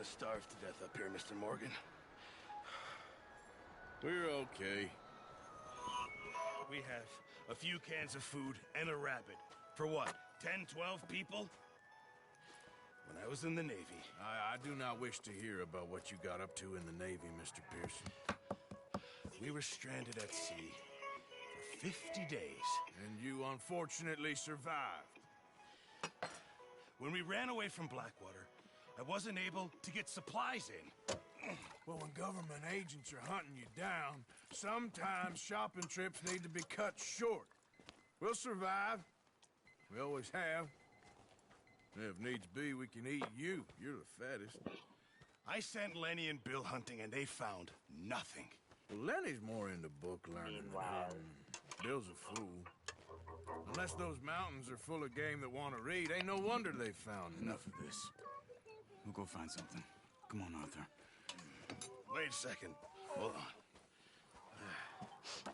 starve to death up here, Mr. Morgan. We're okay. We have a few cans of food and a rabbit. For what, 10, 12 people? When I was in the Navy... I do not wish to hear about what you got up to in the Navy, Mr. Pearson. We were stranded at sea for 50 days. And you unfortunately survived. When we ran away from Blackwater, I wasn't able to get supplies in. Well, when government agents are hunting you down, sometimes shopping trips need to be cut short. We'll survive. We always have. If needs be, we can eat you. You're the fattest. I sent Lenny and Bill hunting, and they found nothing. Well, Lenny's more into book learning than him. Bill's a fool. Unless those mountains are full of game that want to read, ain't no wonder they found Enough of this. We'll go find something. Come on, Arthur. Wait a second. Hold on.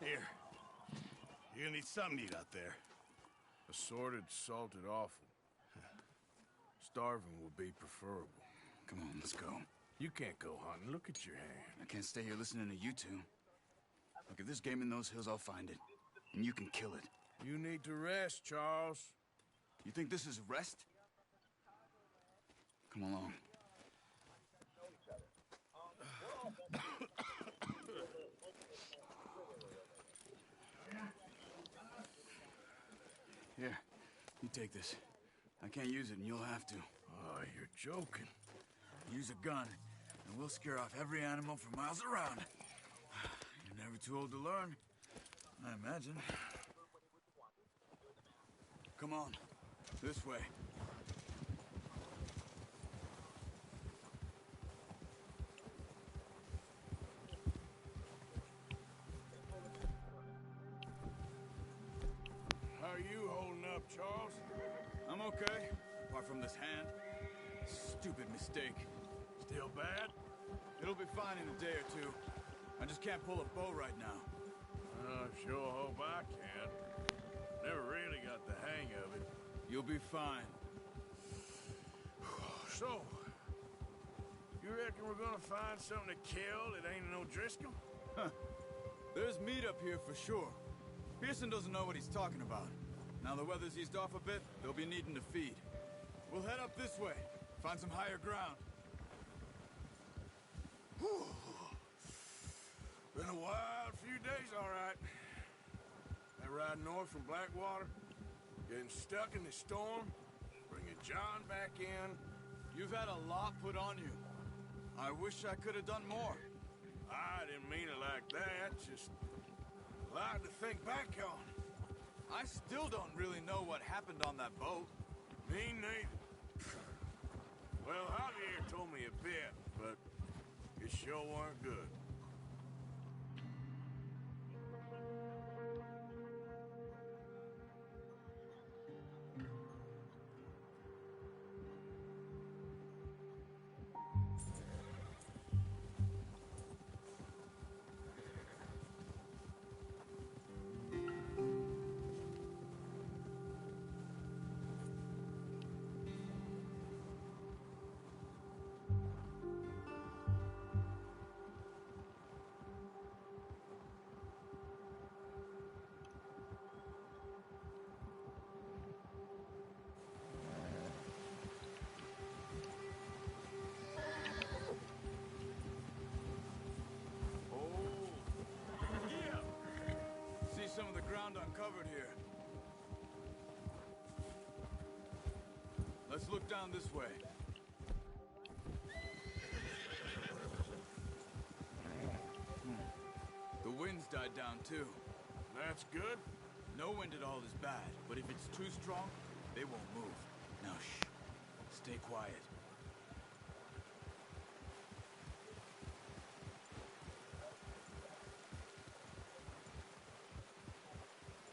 Here. You're gonna need something to eat out there. Assorted, salted offal. Starving will be preferable. Come on, let's go. You can't go hunting. Look at your hand. I can't stay here listening to you two. Look, if there's game in those hills, I'll find it. And you can kill it. You need to rest, Charles. You think this is rest? Come along. Here, you take this. I can't use it, and you'll have to. Oh, you're joking. Use a gun, and we'll scare off every animal for miles around. You're never too old to learn, I imagine. Come on, this way. How are you holding up, Charles? I'm okay, apart from this hand. Stupid mistake. Still bad? It'll be fine in a day or two. I just can't pull a bow right now. I sure hope I can. Never really got the hang of it. You'll be fine. So, you reckon we're gonna find something to kill that ain't no Driscoll? There's meat up here for sure. Pearson doesn't know what he's talking about. Now the weather's eased off a bit, they'll be needing to feed. We'll head up this way, find some higher ground. Whew. Been a wild few days, all right. That ride north from Blackwater, getting stuck in the storm, bringing John back in. You've had a lot put on you. I wish I could have done more. I didn't mean it like that, just a lot to think back on. I still don't really know what happened on that boat. Me neither. Well, Javier told me a bit, but it sure weren't good. Some of the ground uncovered here. Let's look down this way. The wind's died down too. That's good. No wind at all is bad, but if it's too strong, they won't move. Now shh. Stay quiet.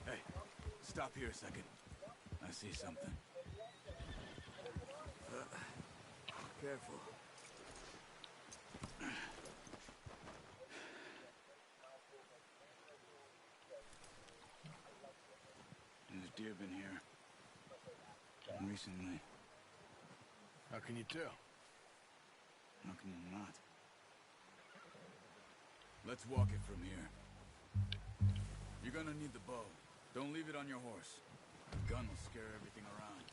Hey, stop here a second. I see something. Careful. There's deer been here. Recently. How can you tell? How can you not? Let's walk it from here. You're gonna need the bow. Don't leave it on your horse. The gun will scare everything around.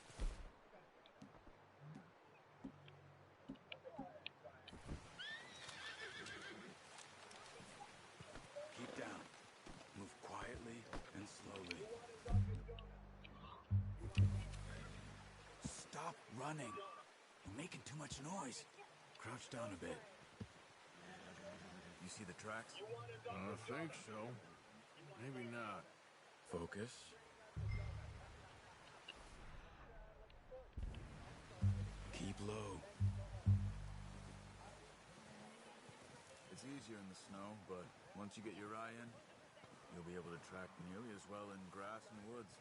Keep down. Move quietly and slowly. Stop running. You're making too much noise. Crouch down a bit. You see the tracks? I think so. Maybe not. Focus. Keep low. It's easier in the snow, but once you get your eye in, you'll be able to track nearly as well in grass and woods.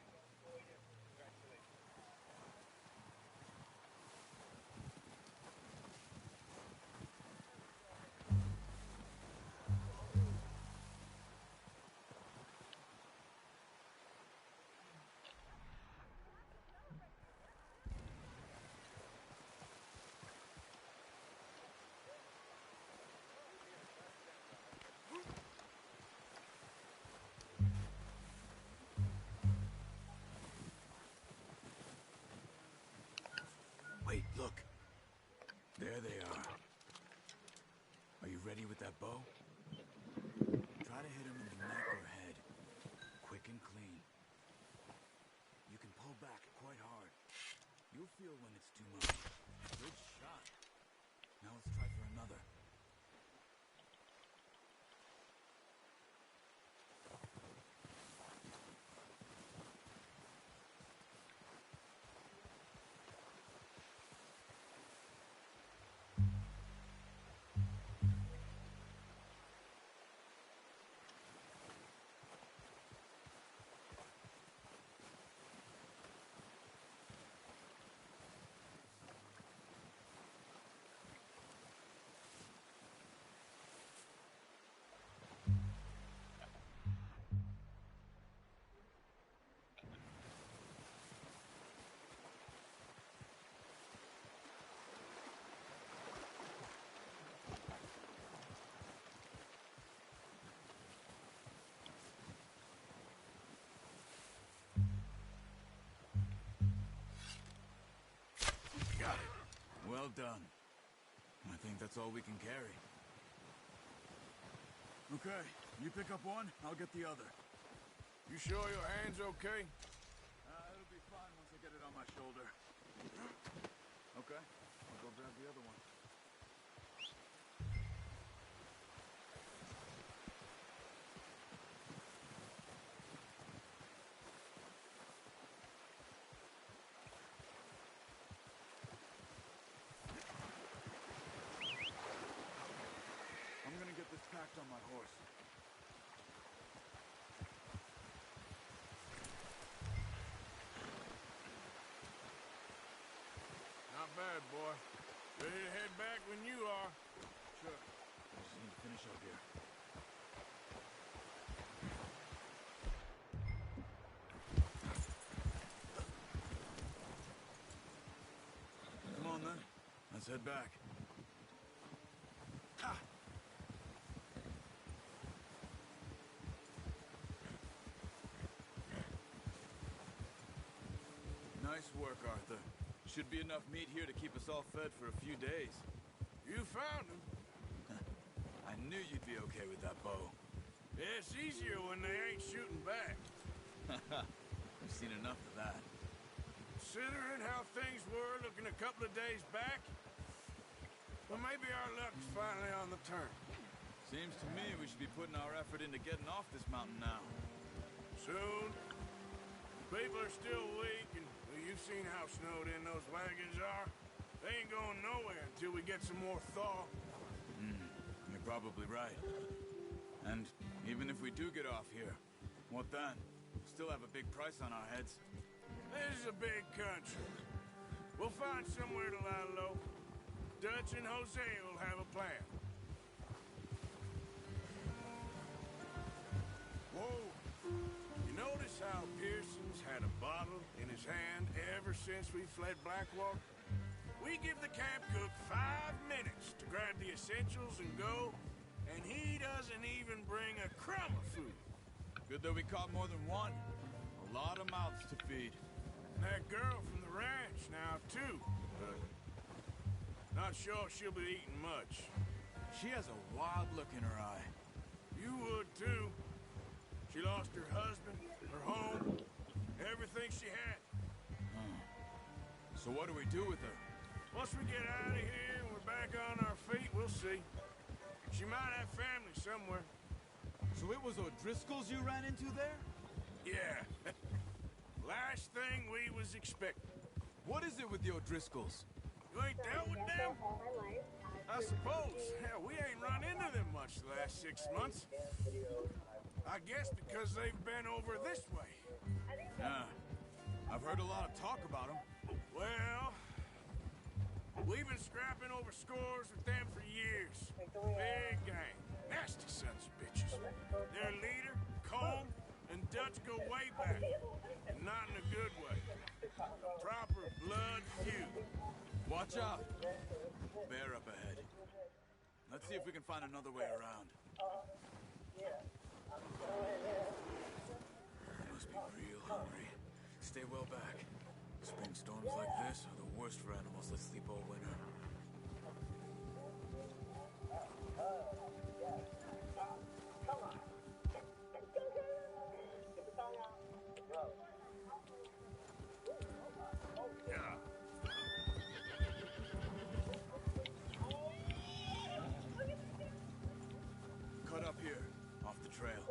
Wait, look. There they are. Are you ready with that bow? Try to hit him in the neck or head. Quick and clean. You can pull back quite hard. You'll feel when it's too much. Good shot. Now let's try for another. Got it. Well done. I think that's all we can carry. Okay, you pick up one, I'll get the other. You sure your hand's okay? It'll be fine once I get it on my shoulder. Okay, I'll go grab the other one. I'm gonna get this packed on my horse. Not bad, boy. Ready to head back when you are. Sure. I just need to finish up here. Come on, then. Let's head back. Ha! Nice work, Arthur. Should be enough meat here to keep us all fed for a few days. You found him. I knew you'd be okay with that bow. Yeah, it's easier when they ain't shooting back. I've seen enough of that. Considering how things were looking a couple of days back, well, maybe our luck's finally on the turn. Seems to me we should be putting our effort into getting off this mountain now. Soon. People are still weak, and well, you've seen how snowed in those wagons are. They ain't going nowhere until we get some more thaw. You're probably right. And even if we do get off here, what then? We'll still have a big price on our heads. This is a big country. We'll find somewhere to lie low. Dutch and Jose will have a plan. Whoa! You notice how Pearson's had a bottle in his hand ever since we fled Blackwater? We give the camp cook 5 minutes to grab the essentials and go, and he doesn't even bring a crumb of food. Good that we caught more than one. A lot of mouths to feed. And that girl from the ranch now, too. Not sure she'll be eating much. She has a wild look in her eye. You would, too. She lost her husband, her home, everything she had. So what do we do with her? Once we get out of here and we're back on our feet, we'll see. She might have family somewhere. So it was O'Driscoll's you ran into there? Yeah. Last thing we was expecting. What is it with the O'Driscolls? You ain't dealt with them? I suppose. Hell, we ain't run into them much the last 6 months. I guess because they've been over this way. Yeah. I've heard a lot of talk about them. Well, we've been scrapping over scores with them for years. Big gang. Nasty sons of bitches. Their leader, Combe, and Dutch go way back. And not in a good way. A proper blood feud. Watch out. Bear up ahead. Let's see if we can find another way around. They must be real hungry. Stay well back. Spring storms like this are the worst for animals that sleep all winter. Yeah. Cut up here, off the trail.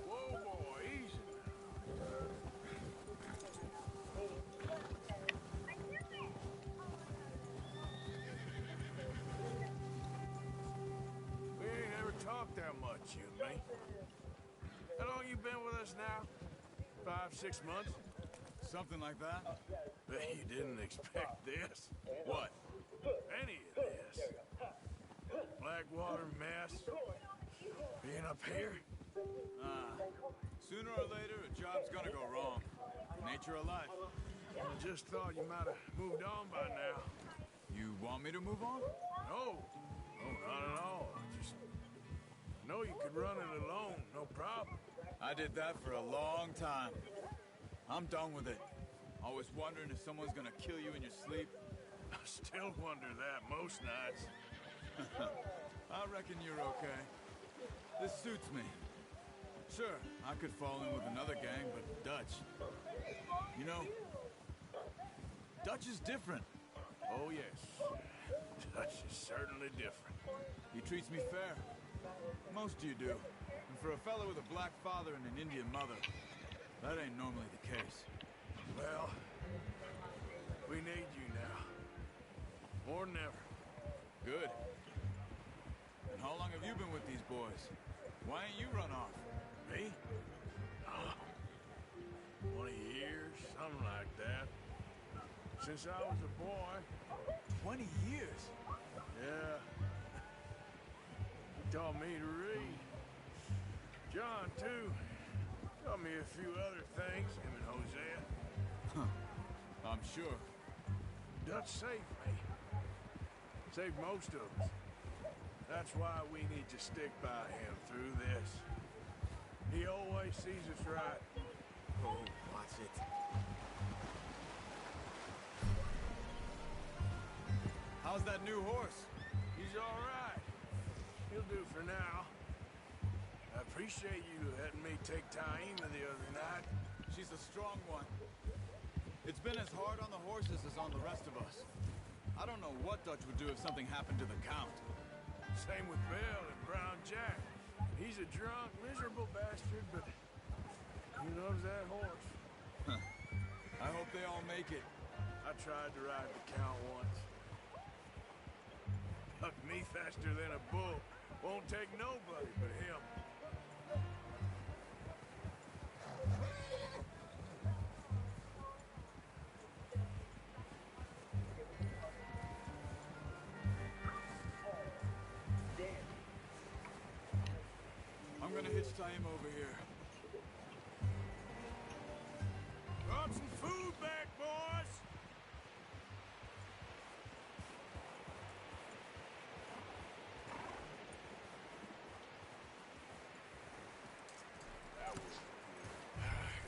Whoa, boy, easy. We ain't ever talked that much, you and me. How long you been with us now? 5, 6 months? Something like that? Bet you didn't expect this. What? Any of this. Blackwater mess. Being up here. Sooner or later, a job's gonna go wrong. Nature of life. I just thought you might have moved on by now. You want me to move on? No. No, not at all. I just know you could run it alone, no problem. I did that for a long time. I'm done with it. Always wondering if someone's gonna kill you in your sleep. I still wonder that most nights. I reckon you're okay. This suits me. Sure, I could fall in with another gang, but Dutch... You know, Dutch is different. Oh, yes. Dutch is certainly different. He treats me fair. Most of you do. And for a fellow with a black father and an Indian mother, that ain't normally the case. Well, we need you now. More than ever. Good. And how long have you been with these boys? Why ain't you run off? Me? 20 years, something like that. Since I was a boy. 20 years? Yeah. He taught me to read. John, too. Taught me a few other things, him and Hosea. I'm sure. Dutch saved me. Saved most of us. That's why we need to stick by him through this. He always sees us right. Oh, watch it. How's that new horse? He's all right. He'll do for now. I appreciate you letting me take Taima the other night. She's a strong one. It's been as hard on the horses as on the rest of us. I don't know what Dutch would do if something happened to the Count. Same with Bill and Brown Jack. He's a drunk, miserable bastard, but he loves that horse. I hope they all make it. I tried to ride the Count once. Bucked me faster than a bull. Won't take nobody but him. I'm gonna gonna hitch tie him over here. Brought some food back, boys!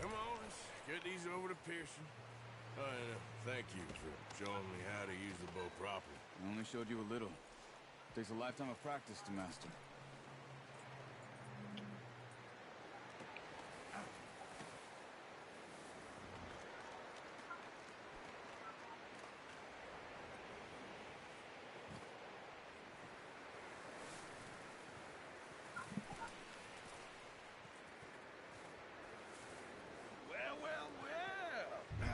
Come on, let's get these over to Pearson. Oh, and thank you for showing me how to use the bow properly. I only showed you a little. Takes a lifetime of practice to master. Well, well, well.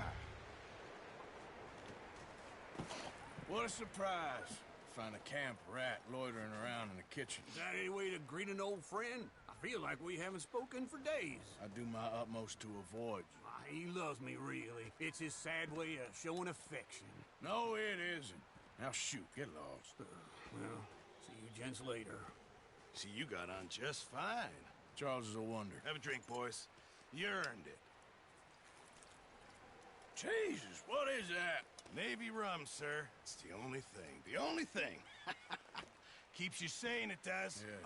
What a surprise. Find a camp rat loitering around in the kitchen. Is that any way to greet an old friend? I feel like we haven't spoken for days. I do my utmost to avoid you. He loves me, really. It's his sad way of showing affection. No, it isn't. Now shoot, get lost. Well, see you gents later. See, you got on just fine. Charles is a wonder. Have a drink, boys. You earned it. Jesus, what is that? Navy rum, sir. It's the only thing. The only thing. Keeps you sane, it does. Yes,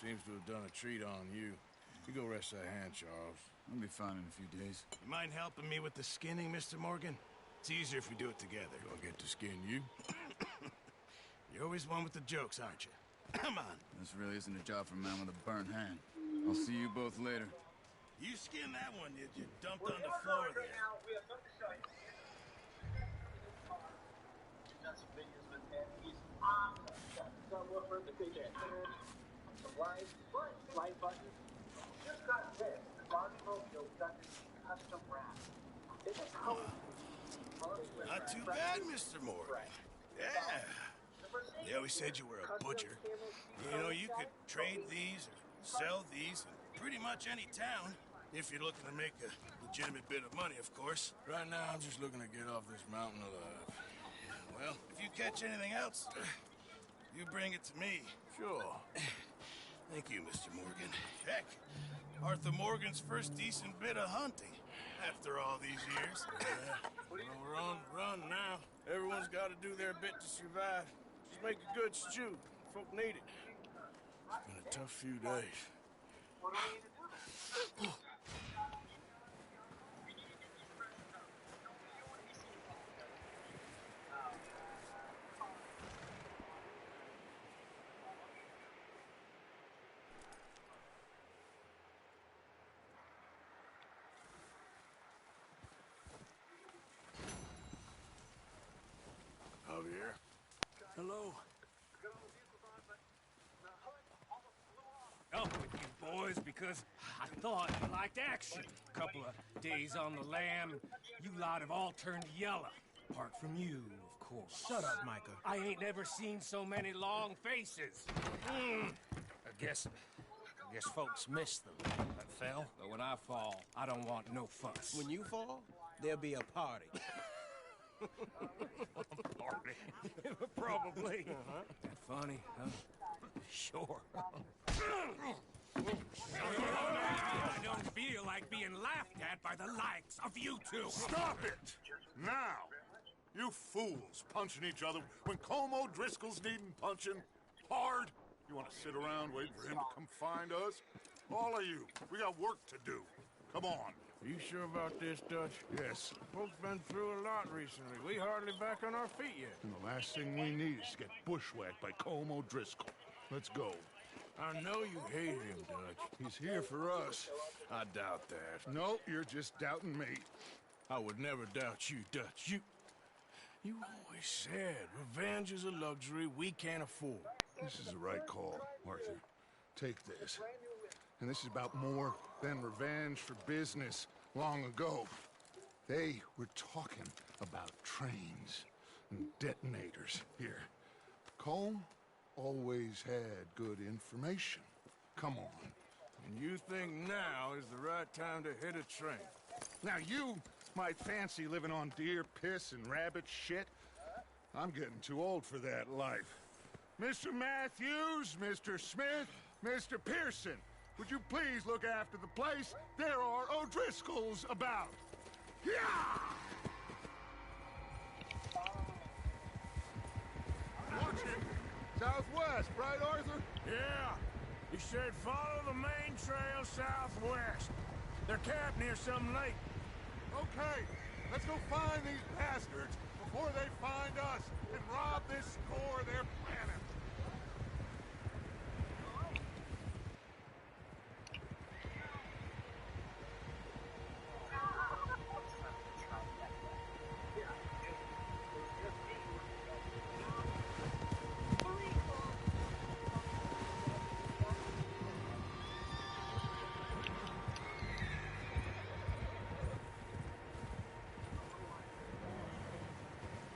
seems to have done a treat on you. You go rest that hand, Charles. I'll be fine in a few days. You mind helping me with the skinning, Mr. Morgan? It's easier if we do it together. Do I get to skin you? You're always one with the jokes, aren't you? Come on. This really isn't a job for a man with a burnt hand. I'll see you both later. You skinned that one, did you? Dumped on the floor there. We have nothing to show you. He's done some videos with him. He's awesome. So what for the big antennas, some lights, light buttons. Just got this. The Barbie Mobile got this custom wrap. It's a color. Not too bad, Mr. Morgan. Yeah. They always said you were a butcher. You know, you could trade these or sell these in pretty much any town. If you're looking to make a legitimate bit of money, of course. Right now, I'm just looking to get off this mountain alive. Well, if you catch anything else, you bring it to me. Sure. Thank you, Mr. Morgan. Heck, Arthur Morgan's first decent bit of hunting after all these years. Well, we're on the run now. Everyone's got to do their bit to survive. Just make a good stew. Folk need it. It's been a tough few days. What do we need to do? Javier. Hello. Up with you boys because I thought you liked action. Couple of days on the lam, you lot have all turned yellow. Apart from you, of course. Shut up, Micah. I ain't never seen so many long faces. I guess folks miss them. That fell. But when I fall, I don't want no fuss. When you fall, there'll be a party. Party. Probably. That funny, huh? Sure. I don't feel like being laughed at by the likes of you two. Stop it! Now! You fools punching each other when Como Driscoll's needing punching hard. You want to sit around waiting for him to come find us? All of you, we got work to do. Come on. Are you sure about this, Dutch? Yes. Folks been through a lot recently. We hardly back on our feet yet. And the last thing we need is to get bushwhacked by Como Driscoll. Let's go. I know you hate him, Dutch. He's here for us. I doubt that. No, you're just doubting me. I would never doubt you, Dutch. You always said revenge is a luxury we can't afford. This is the right call, Arthur. Take this. And this is about more than revenge for business long ago. They were talking about trains and detonators here. Colm always had good information. Come on. And you think now is the right time to hit a train? Now you might fancy living on deer piss and rabbit shit. I'm getting too old for that life. Mr. Matthews, Mr. Smith, Mr. Pearson, would you please look after the place? There are O'Driscolls about. Yeah! Watch him. Southwest, right, Arthur? Yeah. He said follow the main trail southwest. They're camped near some lake. Okay, let's go find these bastards before they find us and rob this score they're planning.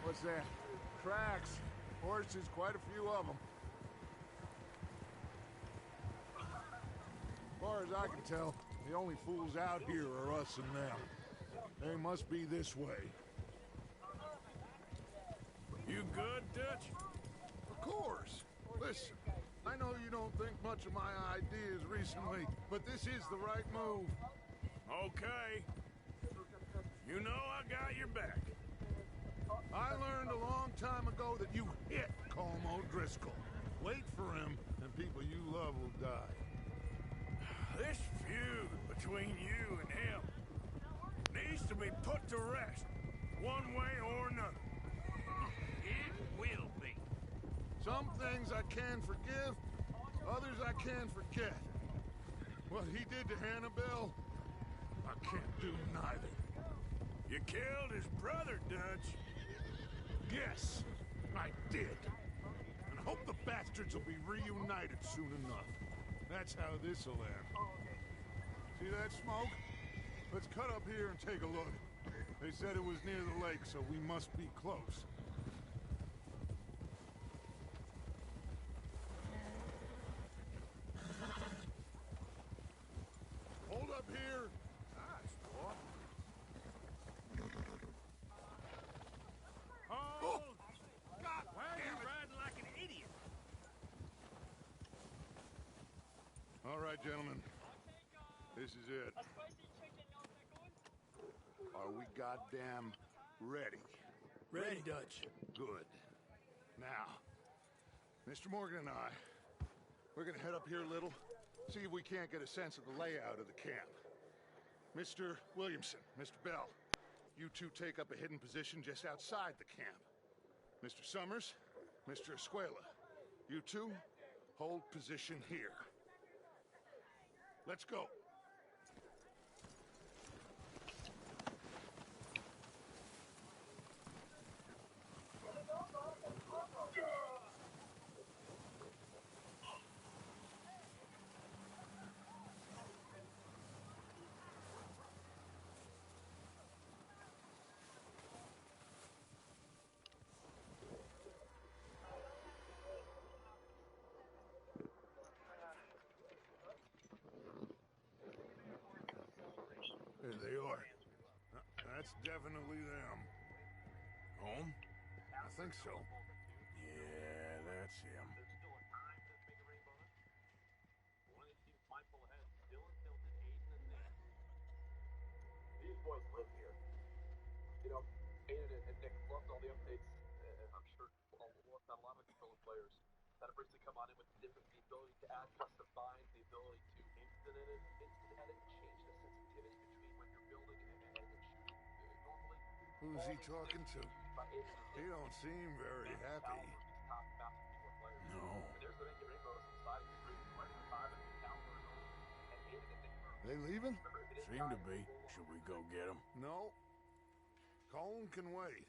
What's that? Tracks. Horses, quite a few of them. As far as I can tell, the only fools out here are us and them. They must be this way. You good, Dutch? Of course. Listen, I know you don't think much of my ideas recently, but this is the right move. Okay. You know I got your back. I learned a long time ago that you hit Colm O'Driscoll. Wait for him, and people you love will die. This feud between you and him needs to be put to rest, one way or another. It will be. Some things I can forgive, others I can forget. What he did to Annabelle, I can't do neither. You killed his brother, Dutch. Yes, I did. And I hope the bastards will be reunited soon enough. That's how this'll end. See that smoke? Let's cut up here and take a look. They said it was near the lake, so we must be close. Hold up here. Nice, boy. Oh! God Why are you damn it! riding like an idiot? All right, gentlemen. This is it. Are we goddamn ready? Ready, Dutch. Good. Now, Mr. Morgan and I, we're gonna head up here a little, see if we can't get a sense of the layout of the camp. Mr. Williamson, Mr. Bell, you two take up a hidden position just outside the camp. Mr. Summers, Mr. Escuela, you two hold position here. Let's go. There they are. That's definitely them. Home? I think so. Yeah, that's him. These boys live here. You know, Aiden and Nick loved all the updates. I'm sure we'll have a lot of controller players that have recently come on in with the ability to add custom binds, the ability to instant edit, and change the sensitivity between when you're building and shooting normally. Who's he talking to? By Aiden and He Nick. don't seem very happy. Top mountain keyboard players. No. And there's the making rainbows on the side of the screen. Right at the time, and the caliber is on. And Aiden and Nick are. They leaving? Seem to be. Should we go get him? No. Colm can wait.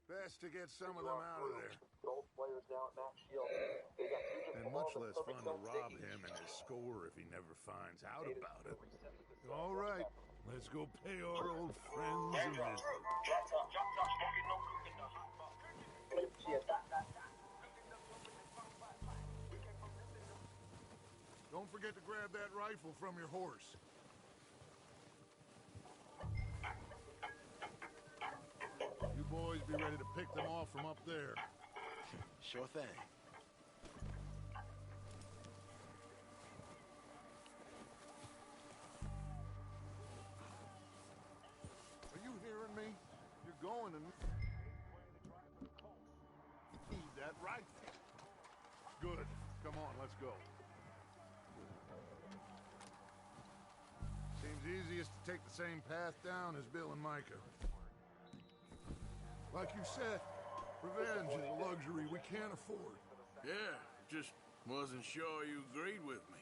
Best to get some of them out of there. Both players now at max shield. They got two just And much below the less fun perfect to zone rob safety. him and his score if he never finds out Aiden about it. reset with the All right, let's go pay our old friends a visit. Don't forget to grab that rifle from your horse. You boys be ready to pick them off from up there. Sure thing. going to need that rifle. Good. Come on, let's go. Seems easiest to take the same path down as Bill and Micah. Like you said, revenge is a luxury we can't afford. Yeah, just wasn't sure you agreed with me.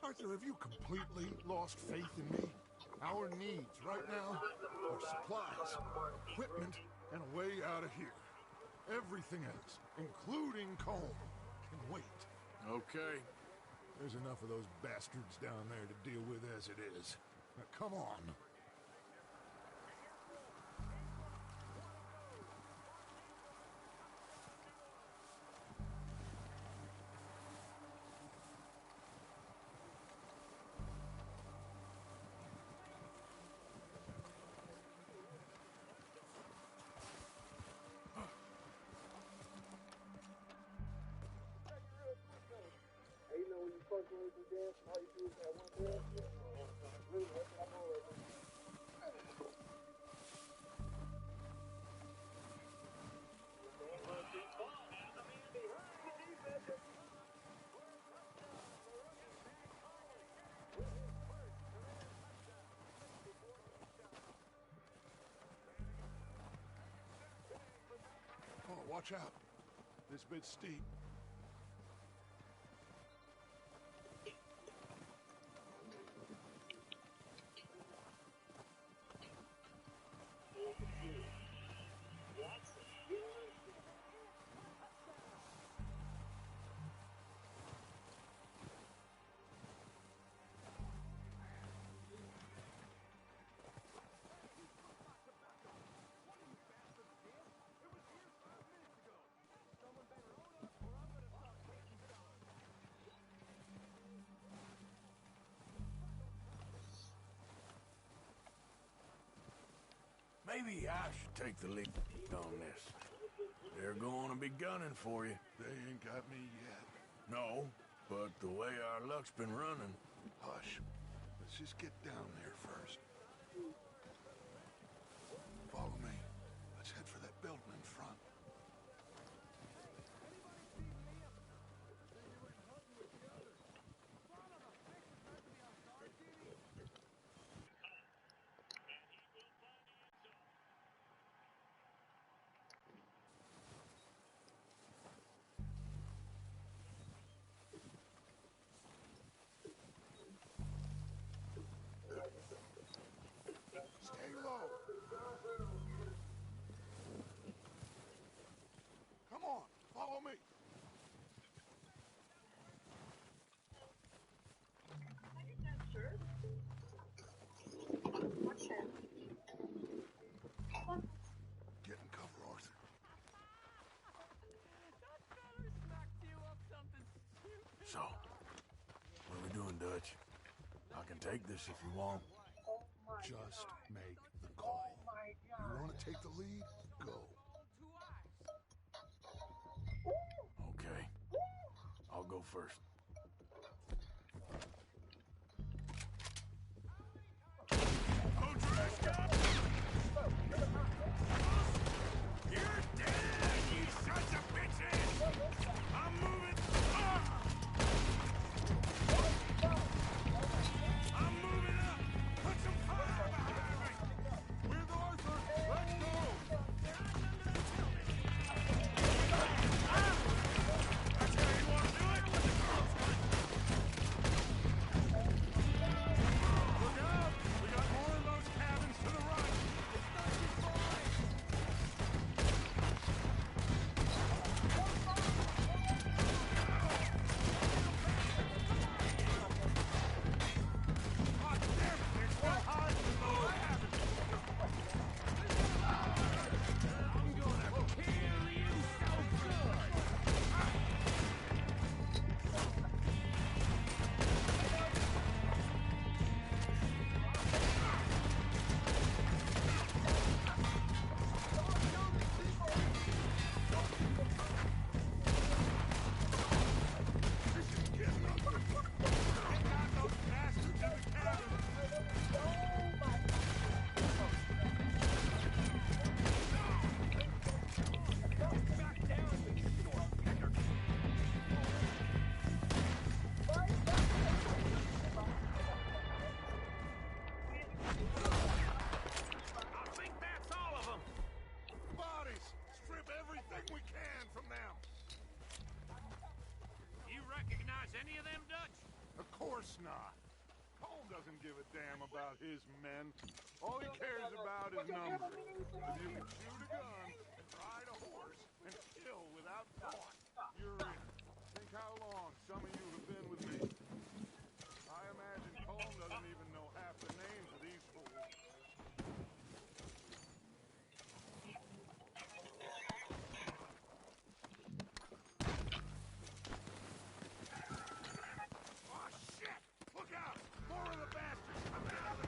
Arthur, have you completely lost faith in me? Our needs right now are supplies, equipment, and a way out of here. Everything else, including Colm, can wait. Okay. There's enough of those bastards down there to deal with as it is. Now, come on. Oh, watch out. This bit's steep. Maybe I should take the lead on this. They're going to be gunning for you. They ain't got me yet. No, but the way our luck's been running. Hush. Let's just get down there first. Follow me. Let's head for that building in front. Stay low. Come on, follow me. Get in cover, Arthur. So, what are we doing, Dutch? I can take this if you want. Just make the call. You want to take the lead? Go. Okay. I'll go first. You're dead, you sons of bitches! I'm moving! I'm moving up! Put some fire behind me! With Arthur, let's go! That's how you want to do it? course not. Cole doesn't give a damn about his men. All he cares about is numbers. If you can shoot a gun, ride a horse, and kill without thought, you're in. Think how long some of you have been with me. I imagine Cole doesn't even know half the names of these fools. Oh, shit! Look out! More of the bastards coming out of the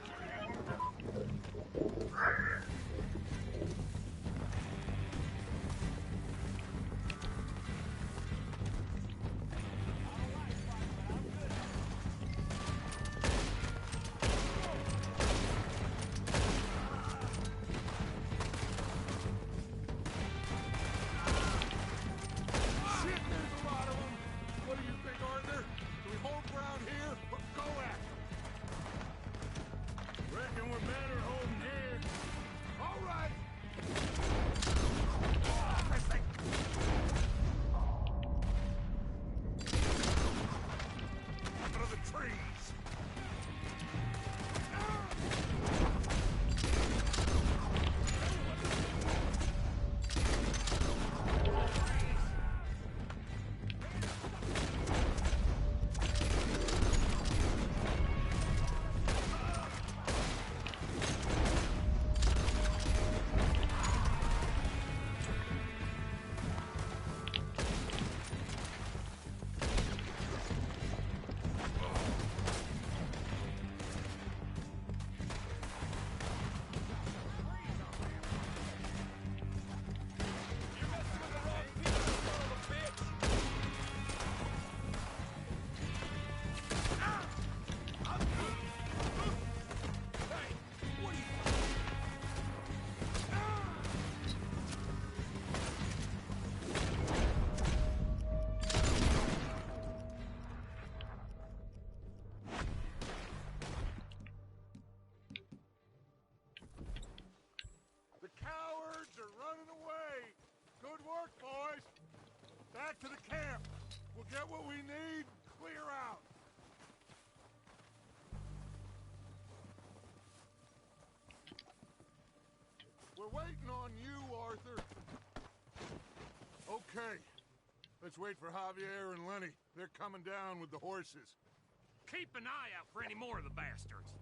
Shit, there's a lot of them! What do you think, Arthur? Do we hold ground here or go at them? Reckon we're better holding here. All right! Out of the trees! The cowards are running away! Good work, boys! Back to the camp! We'll get what we need, clear out! We're waiting on you, Arthur. Okay. Let's wait for Javier and Lenny. They're coming down with the horses. Keep an eye out for any more of the bastards.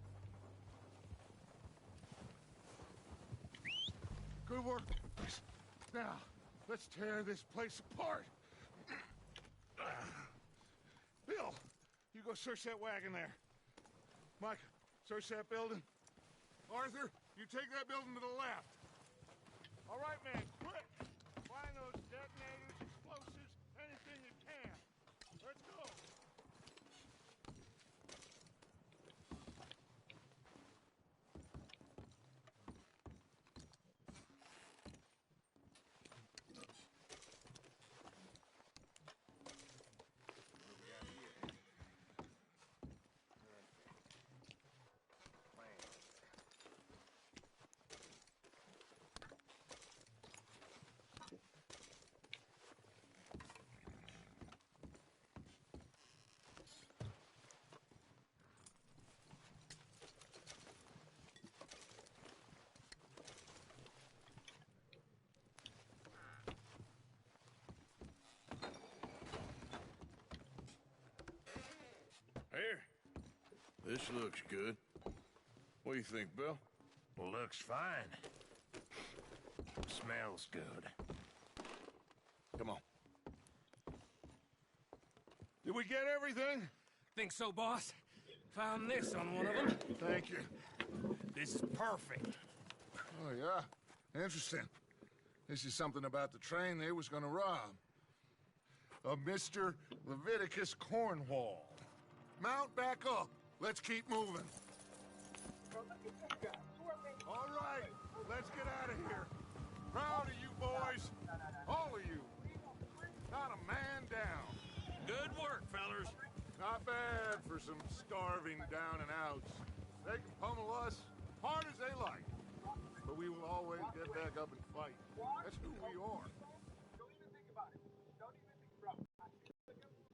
Good work, boys. Now, let's tear this place apart. Bill, you go search that wagon there. Mike, search that building. Arthur, you take that building to the left. All right, man, quick! Find those detonators, explosives, anything you can. Let's go. Here. This looks good. What do you think, Bill? Looks fine. Smells good. Come on. Did we get everything? Think so, boss? Found this on one of them. Thank you. This is perfect. Oh, yeah? Interesting. This is something about the train they was gonna rob. Of Mr. Leviticus Cornwall. Mount back up. Let's keep moving. All right, let's get out of here. Proud of you boys. All of you. Not a man down. Good work, fellers. Not bad for some starving down and outs. They can pummel us hard as they like. But we will always get back up and fight. That's who we are.